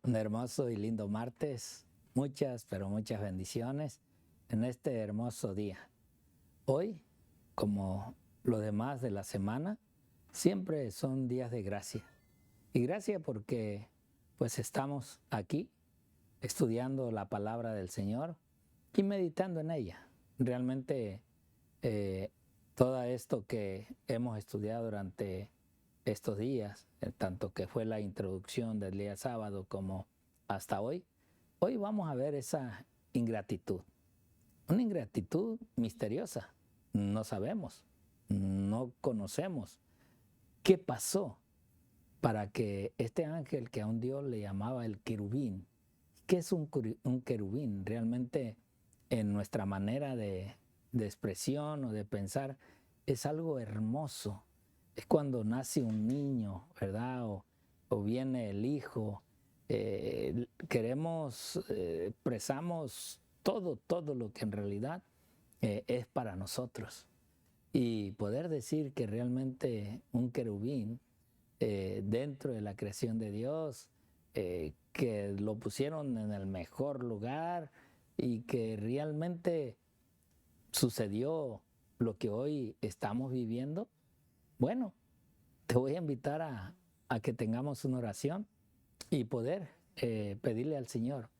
Un hermoso y lindo martes. Muchas, pero muchas bendiciones en este hermoso día. Hoy, como lo demás de la semana, siempre son días de gracia. Y gracia porque pues estamos aquí estudiando la palabra del Señor y meditando en ella. Realmente todo esto que hemos estudiado durante estos días, tanto que fue la introducción del día sábado como hasta hoy vamos a ver esa ingratitud. Una ingratitud misteriosa. No sabemos, no conocemos qué pasó para que este ángel que a un Dios le llamaba el querubín. ¿Qué es un querubín? Realmente en nuestra manera de expresión o de pensar es algo hermoso. Es cuando nace un niño, ¿verdad? O viene el hijo. Expresamos todo lo que en realidad es para nosotros. Y poder decir que realmente un querubín dentro de la creación de Dios, que lo pusieron en el mejor lugar y que realmente sucedió lo que hoy estamos viviendo, bueno, te voy a invitar a que tengamos una oración y poder pedirle al Señor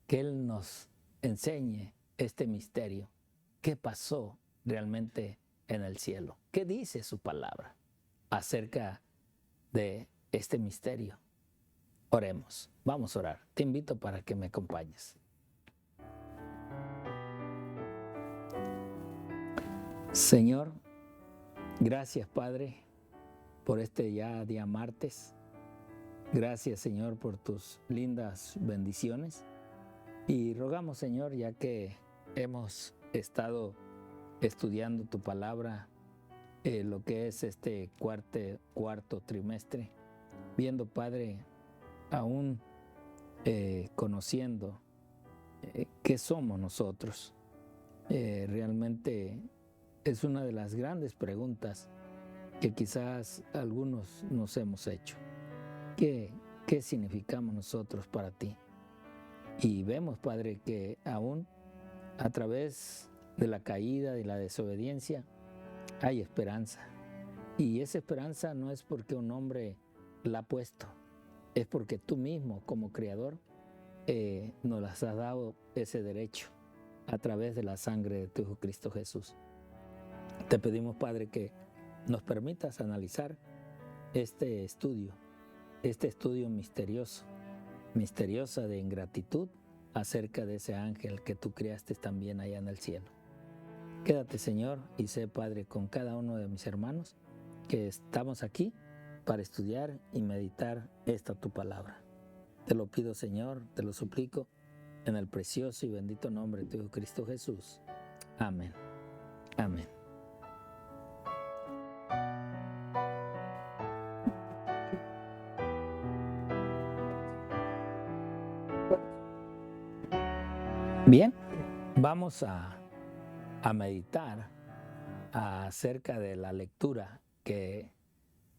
que Él nos enseñe este misterio. ¿Qué pasó realmente en el cielo? ¿Qué dice su palabra acerca de este misterio? Oremos, vamos a orar. Te invito para que me acompañes. Señor, gracias Padre por este ya día martes. Gracias Señor por tus lindas bendiciones. Y rogamos Señor, ya que hemos estado estudiando tu palabra, lo que es este cuarto trimestre, viendo Padre, aún conociendo qué somos nosotros. Realmente es una de las grandes preguntas que quizás algunos nos hemos hecho. ¿Qué significamos nosotros para ti? Y vemos, Padre, que aún a través de la caída, de la desobediencia, hay esperanza. Y esa esperanza no es porque un hombre la ha puesto, es porque tú mismo como Creador nos las has dado ese derecho a través de la sangre de tu Hijo Cristo Jesús. Te pedimos, Padre, que nos permitas analizar este estudio misteriosa de ingratitud acerca de ese ángel que tú creaste también allá en el cielo. Quédate, Señor, y sé, Padre, con cada uno de mis hermanos que estamos aquí para estudiar y meditar esta tu palabra. Te lo pido, Señor, te lo suplico, en el precioso y bendito nombre de tu Hijo Cristo Jesús. Amén. Amén. Bien, vamos a meditar acerca de la lectura que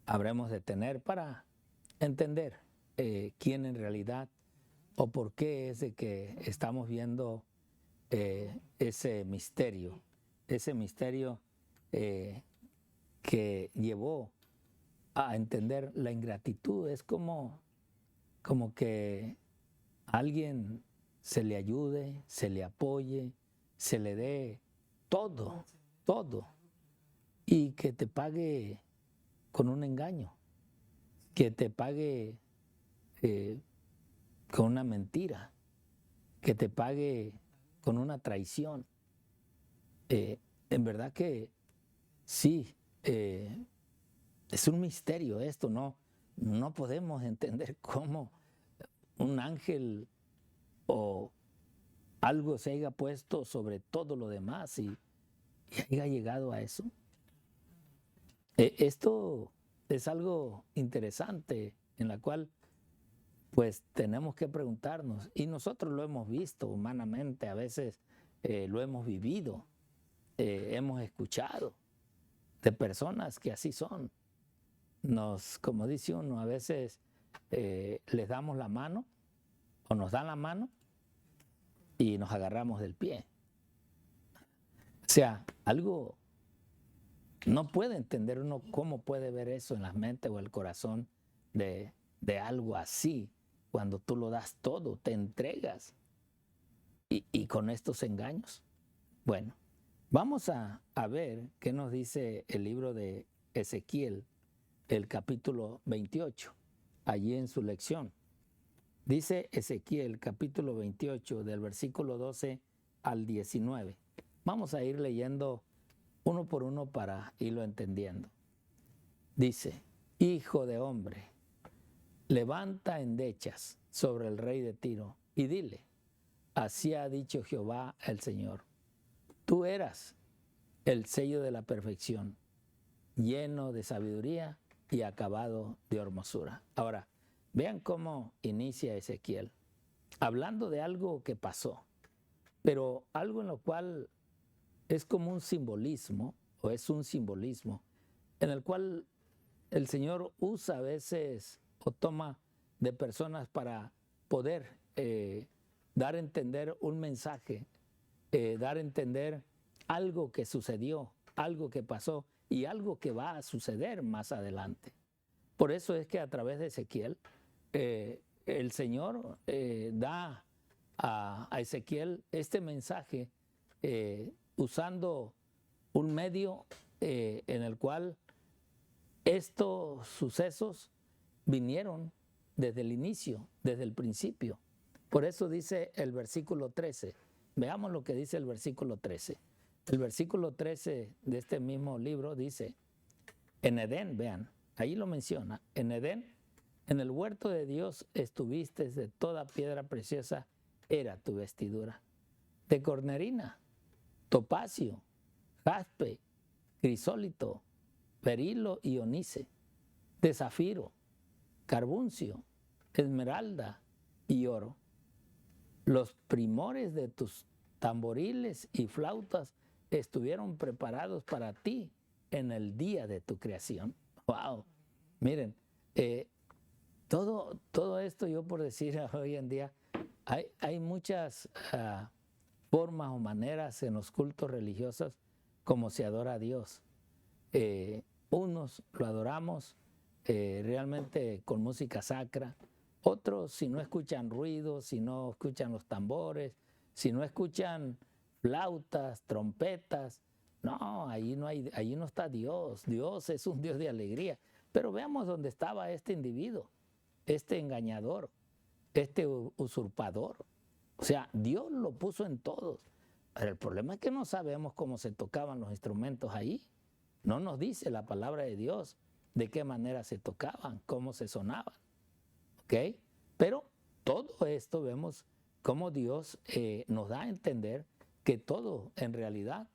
habremos de tener para entender quién en realidad o por qué es de que estamos viendo ese misterio que llevó a entender la ingratitud. Es como que alguien se le ayude, se le apoye, se le dé todo, y que te pague con un engaño, que te pague con una mentira, que te pague con una traición. En verdad que sí, es un misterio esto, no podemos entender cómo un ángel o algo se haya puesto sobre todo lo demás y haya llegado a eso. Esto es algo interesante en la cual pues tenemos que preguntarnos, y nosotros lo hemos visto humanamente, a veces lo hemos vivido, hemos escuchado de personas que así son. Como dice uno, a veces les damos la mano o nos dan la mano y nos agarramos del pie. O sea, algo, no puede entender uno cómo puede ver eso en la mente o el corazón de algo así, cuando tú lo das todo, te entregas y con estos engaños. Bueno, vamos a ver qué nos dice el libro de Ezequiel, el capítulo 28, allí en su lección. Dice Ezequiel capítulo 28 del versículo 12 al 19. Vamos a ir leyendo uno por uno para irlo entendiendo. Dice, hijo de hombre, levanta endechas sobre el rey de Tiro y dile, así ha dicho Jehová el Señor, tú eras el sello de la perfección, lleno de sabiduría y acabado de hermosura. Ahora, vean cómo inicia Ezequiel, hablando de algo que pasó, pero algo en lo cual es como un simbolismo, o es un simbolismo, en el cual el Señor usa a veces o toma de personas para poder dar a entender un mensaje, dar a entender algo que sucedió, algo que pasó y algo que va a suceder más adelante. Por eso es que a través de Ezequiel, el Señor da a Ezequiel este mensaje usando un medio en el cual estos sucesos vinieron desde el inicio, desde el principio. Por eso dice el versículo 13. Veamos lo que dice el versículo 13. El versículo 13 de este mismo libro dice, en Edén, vean, ahí lo menciona, en Edén, en el huerto de Dios estuviste, de toda piedra preciosa era tu vestidura, de cornerina, topacio, jaspe, crisólito, berilo y onice, de zafiro, carbuncio, esmeralda y oro. Los primores de tus tamboriles y flautas estuvieron preparados para ti en el día de tu creación. ¡Wow! Miren, todo esto yo por decir hoy en día, hay muchas formas o maneras en los cultos religiosos como se adora a Dios. Unos lo adoramos realmente con música sacra, otros si no escuchan ruidos, si no escuchan los tambores, si no escuchan flautas, trompetas, no, ahí no está Dios. Dios es un Dios de alegría. Pero veamos dónde estaba este individuo, este engañador, este usurpador. O sea, Dios lo puso en todos. Pero el problema es que no sabemos cómo se tocaban los instrumentos ahí. No nos dice la palabra de Dios de qué manera se tocaban, cómo se sonaban. ¿Ok? Pero todo esto vemos cómo Dios nos da a entender que todo en realidad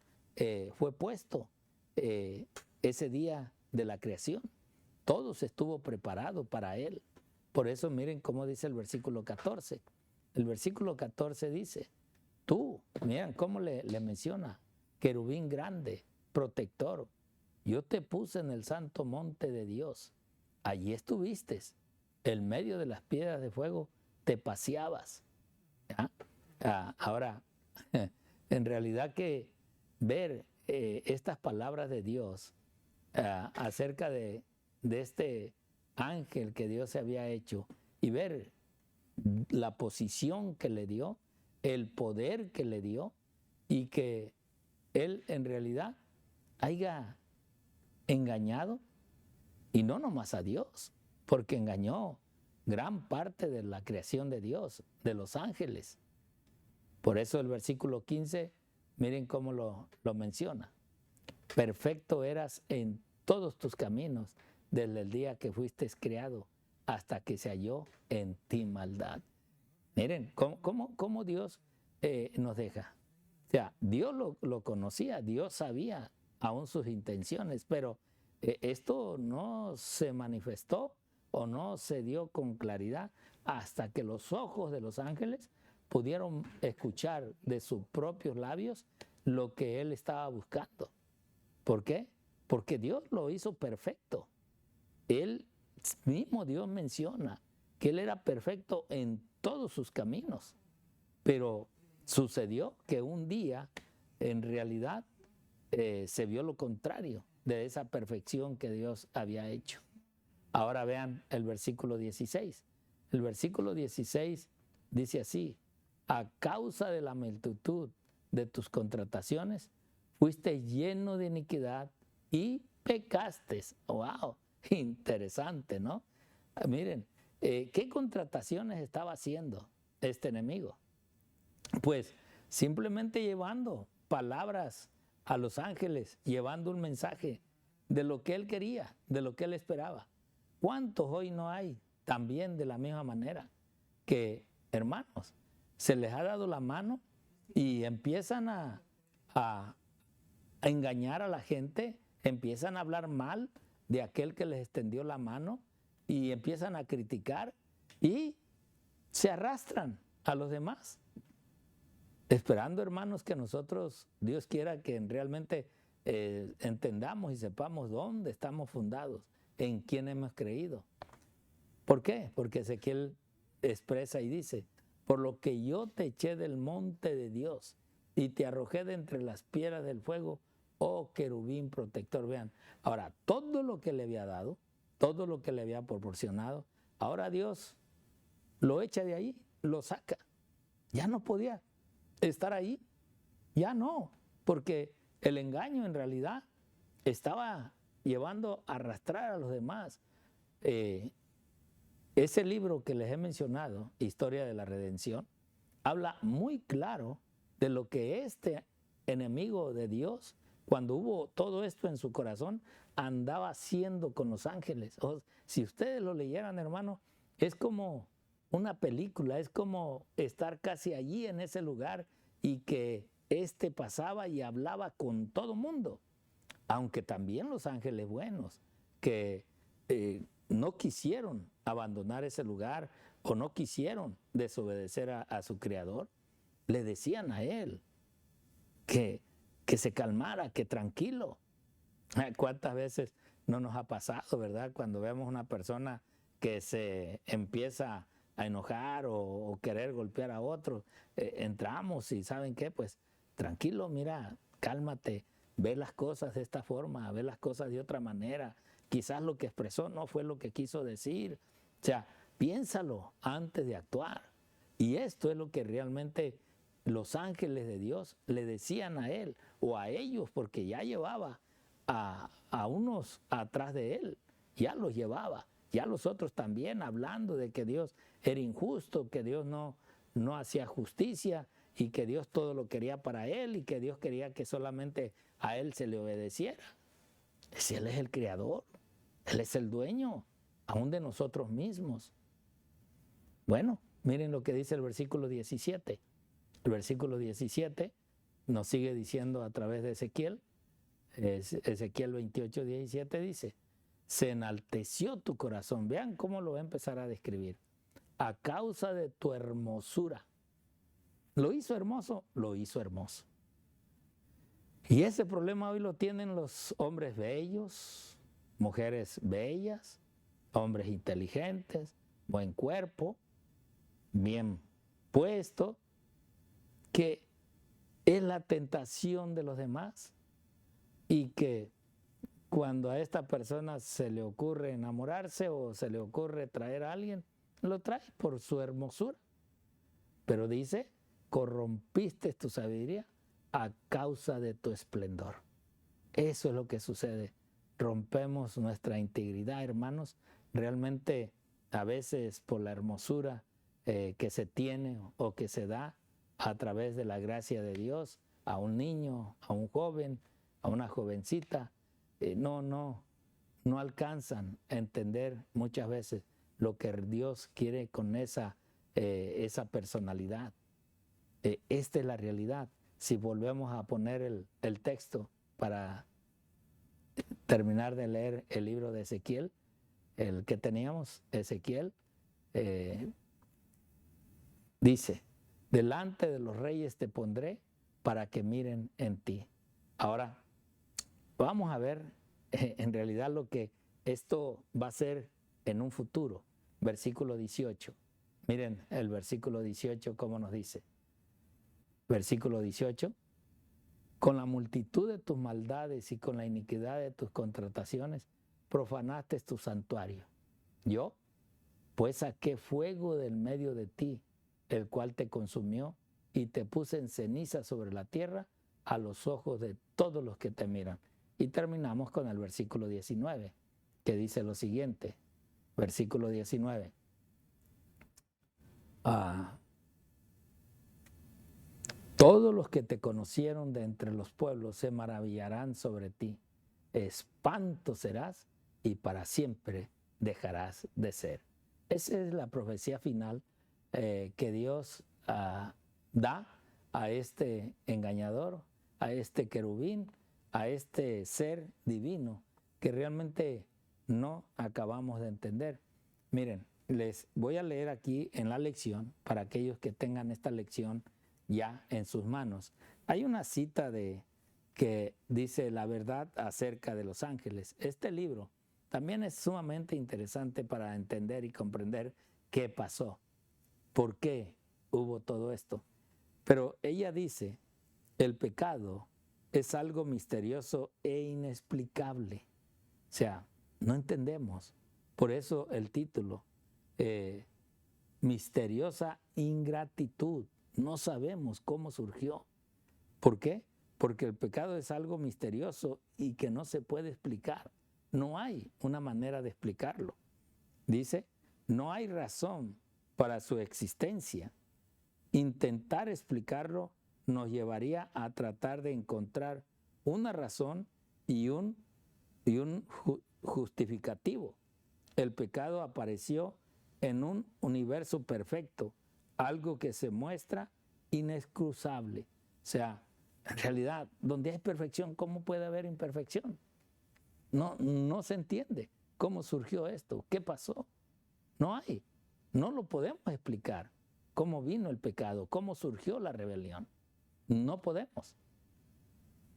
fue puesto ese día de la creación. Todo se estuvo preparado para Él. Por eso miren cómo dice el versículo 14. El versículo 14 dice, tú, miren cómo le menciona, querubín grande, protector, yo te puse en el santo monte de Dios. Allí estuviste, en medio de las piedras de fuego, te paseabas. Ahora, en realidad que ver estas palabras de Dios acerca de este ángel que Dios se había hecho y ver la posición que le dio, el poder que le dio y que él en realidad haya engañado, y no nomás a Dios, porque engañó gran parte de la creación de Dios, de los ángeles. Por eso el versículo 15, miren cómo lo menciona. Perfecto eras en todos tus caminos desde el día que fuiste creado hasta que se halló en ti maldad. Miren, cómo Dios nos deja. O sea, Dios lo conocía, Dios sabía aún sus intenciones, pero esto no se manifestó o no se dio con claridad hasta que los ojos de los ángeles pudieron escuchar de sus propios labios lo que él estaba buscando. ¿Por qué? Porque Dios lo hizo perfecto. Él mismo, Dios menciona que él era perfecto en todos sus caminos. Pero sucedió que un día, en realidad, se vio lo contrario de esa perfección que Dios había hecho. Ahora vean el versículo 16. El versículo 16 dice así: a causa de la multitud de tus contrataciones, fuiste lleno de iniquidad y pecaste. ¡Wow! Interesante, ¿no? Miren, ¿qué contrataciones estaba haciendo este enemigo? Pues simplemente llevando palabras a los ángeles, llevando un mensaje de lo que él quería, de lo que él esperaba. ¿Cuántos hoy no hay también de la misma manera? Que, hermanos, se les ha dado la mano y empiezan a engañar a la gente, empiezan a hablar mal de aquel que les extendió la mano y empiezan a criticar y se arrastran a los demás. Esperando, hermanos, que nosotros, Dios quiera que realmente entendamos y sepamos dónde estamos fundados, en quién hemos creído. ¿Por qué? Porque Ezequiel expresa y dice: por lo que yo te eché del monte de Dios y te arrojé de entre las piedras del fuego, oh querubín protector. Vean, ahora todo lo que le había dado, todo lo que le había proporcionado, ahora Dios lo echa de ahí, lo saca. Ya no podía estar ahí, ya no, porque el engaño en realidad estaba llevando a arrastrar a los demás. Ese libro que les he mencionado, Historia de la Redención, habla muy claro de lo que este enemigo de Dios, cuando hubo todo esto en su corazón, andaba haciendo con los ángeles. Si ustedes lo leyeran, hermano, es como una película, es como estar casi allí en ese lugar y que este pasaba y hablaba con todo mundo. Aunque también los ángeles buenos que no quisieron abandonar ese lugar o no quisieron desobedecer a su Creador, le decían a él que se calmara, que tranquilo. ¿Cuántas veces no nos ha pasado, verdad? Cuando vemos una persona que se empieza a enojar o querer golpear a otro, entramos y ¿saben qué? Pues tranquilo, mira, cálmate, ve las cosas de esta forma, ve las cosas de otra manera. Quizás lo que expresó no fue lo que quiso decir. O sea, piénsalo antes de actuar. Y esto es lo que realmente los ángeles de Dios le decían a él o a ellos, porque ya llevaba a unos atrás de él, ya los llevaba, ya los otros también hablando de que Dios era injusto, que Dios no hacía justicia y que Dios todo lo quería para él y que Dios quería que solamente a él se le obedeciera. Si él es el creador, él es el dueño, aún de nosotros mismos. Bueno, miren lo que dice el versículo 17. El versículo 17 nos sigue diciendo a través de Ezequiel, Ezequiel 28, 17 dice: se enalteció tu corazón. Vean cómo lo va a empezar a describir. A causa de tu hermosura. ¿Lo hizo hermoso? Lo hizo hermoso. Y ese problema hoy lo tienen los hombres bellos, mujeres bellas, hombres inteligentes, buen cuerpo, bien puesto, que es la tentación de los demás y que cuando a esta persona se le ocurre enamorarse o se le ocurre traer a alguien, lo trae por su hermosura. Pero dice: corrompiste tu sabiduría a causa de tu esplendor. Eso es lo que sucede. Rompemos nuestra integridad, hermanos, realmente a veces por la hermosura que se tiene o que se da a través de la gracia de Dios a un niño, a un joven, a una jovencita. No alcanzan a entender muchas veces lo que Dios quiere con esa personalidad. Esta es la realidad. Si volvemos a poner el texto para terminar de leer el libro de Ezequiel, el que teníamos, Ezequiel, dice: delante de los reyes te pondré para que miren en ti. Ahora, vamos a ver en realidad lo que esto va a ser en un futuro. Versículo 18. Miren el versículo 18, ¿cómo nos dice? Versículo 18. Con la multitud de tus maldades y con la iniquidad de tus contrataciones, profanaste tu santuario. Yo, pues saqué fuego del medio de ti, el cual te consumió, y te puse en ceniza sobre la tierra a los ojos de todos los que te miran. Y terminamos con el versículo 19, que dice lo siguiente. Versículo 19. Todos los que te conocieron de entre los pueblos se maravillarán sobre ti. Espanto serás y para siempre dejarás de ser. Esa es la profecía final que Dios da a este engañador, a este querubín, a este ser divino que realmente no acabamos de entender. Miren, les voy a leer aquí en la lección, para aquellos que tengan esta lección ya en sus manos. Hay una cita que dice la verdad acerca de los ángeles. Este libro también es sumamente interesante para entender y comprender qué pasó, por qué hubo todo esto. Pero ella dice, el pecado es algo misterioso e inexplicable. O sea, no entendemos. Por eso el título, misteriosa ingratitud. No sabemos cómo surgió. ¿Por qué? Porque el pecado es algo misterioso y que no se puede explicar. No hay una manera de explicarlo. Dice, no hay razón para su existencia. Intentar explicarlo nos llevaría a tratar de encontrar una razón y un justificativo. El pecado apareció en un universo perfecto, algo que se muestra inexcusable. O sea, en realidad, donde hay perfección, ¿cómo puede haber imperfección? No se entiende cómo surgió esto, qué pasó. No hay, no lo podemos explicar. ¿Cómo vino el pecado? ¿Cómo surgió la rebelión? No podemos.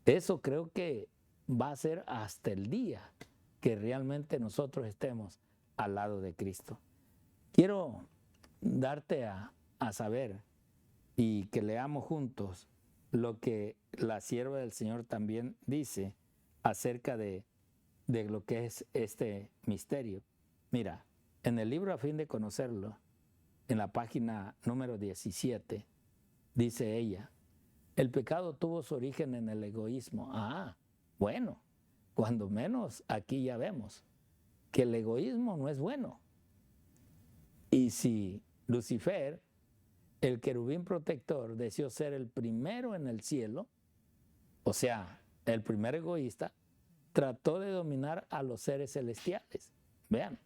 Eso creo que va a ser hasta el día que realmente nosotros estemos al lado de Cristo. Quiero darte a saber y que leamos juntos lo que la sierva del Señor también dice acerca de lo que es este misterio. Mira, en el libro A fin de conocerlo, en la página número 17, dice ella, el pecado tuvo su origen en el egoísmo. Bueno, cuando menos aquí ya vemos que el egoísmo no es bueno. Y si Lucifer, el querubín protector, deseó ser el primero en el cielo, o sea, el primer egoísta, trató de dominar a los seres celestiales. Vean,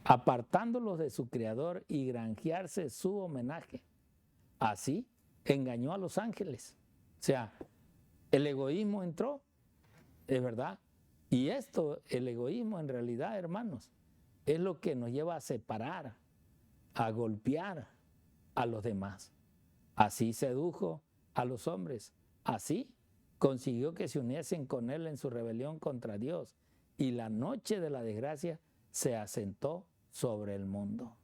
apartándolos de su creador y granjearse su homenaje. Así engañó a los ángeles. O sea, el egoísmo entró, es verdad. Y esto, el egoísmo en realidad, hermanos, es lo que nos lleva a separar, a golpear a los demás. Así sedujo a los hombres. Así consiguió que se uniesen con él en su rebelión contra Dios. Y la noche de la desgracia se asentó sobre el mundo.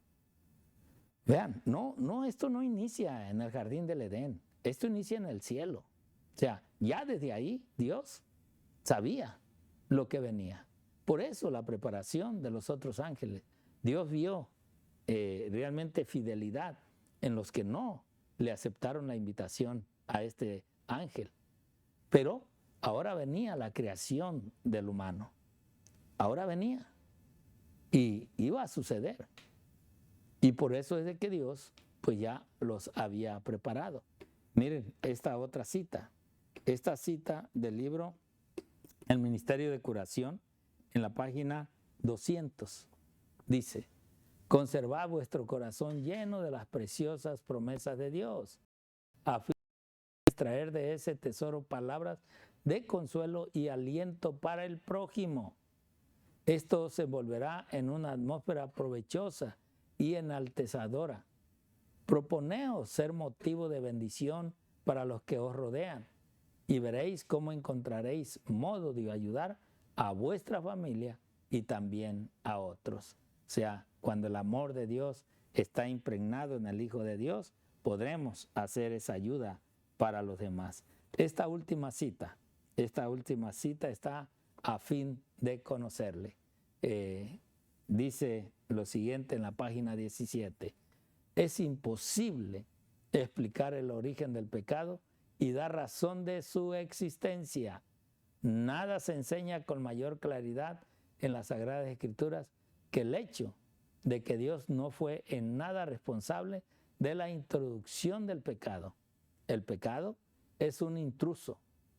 Vean, esto no inicia en el jardín del Edén. Esto inicia en el cielo. O sea, ya desde ahí Dios sabía lo que venía. Por eso la preparación de los otros ángeles. Dios vio realmente fidelidad en los que no le aceptaron la invitación a este ángel. Pero ahora venía la creación del humano. Ahora venía. Y iba a suceder. Y por eso es de que Dios pues ya los había preparado. Miren esta otra cita. Esta cita del libro El Ministerio de Curación, en la página 200, dice, conservad vuestro corazón lleno de las preciosas promesas de Dios, a fin de extraer de ese tesoro palabras de consuelo y aliento para el prójimo. Esto se volverá en una atmósfera provechosa y enaltecedora. Proponeos ser motivo de bendición para los que os rodean y veréis cómo encontraréis modo de ayudar a vuestra familia y también a otros. O sea, cuando el amor de Dios está impregnado en el Hijo de Dios, podremos hacer esa ayuda para los demás. Esta última cita está a fin de conocerle. Dice lo siguiente en la página 17. Es imposible explicar el origen del pecado y dar razón de su existencia. Nada se enseña con mayor claridad en las Sagradas Escrituras que el hecho de que Dios no fue en nada responsable de la introducción del pecado. El pecado es un intruso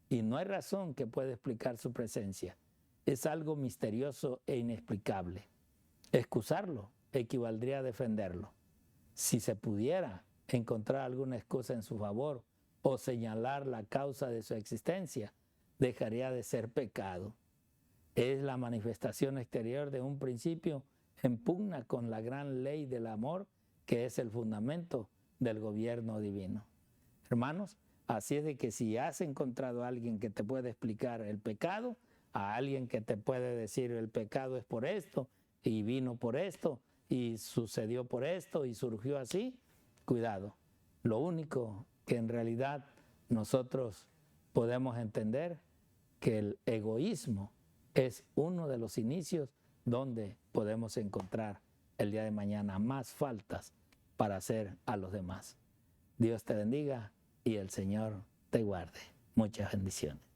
y no hay razón que pueda explicar su presencia. Es algo misterioso e inexplicable. Excusarlo equivaldría a defenderlo. Si se pudiera encontrar alguna excusa en su favor o señalar la causa de su existencia, dejaría de ser pecado. Es la manifestación exterior de un principio en pugna con la gran ley del amor, que es el fundamento del gobierno divino. Hermanos, así es de que si has encontrado a alguien que te puede explicar el pecado, a alguien que te puede decir el pecado es por esto, y vino por esto, y sucedió por esto, y surgió así, cuidado. Lo único que en realidad nosotros podemos entender que el egoísmo es uno de los inicios donde podemos encontrar el día de mañana más faltas para hacer a los demás. Dios te bendiga y el Señor te guarde. Muchas bendiciones.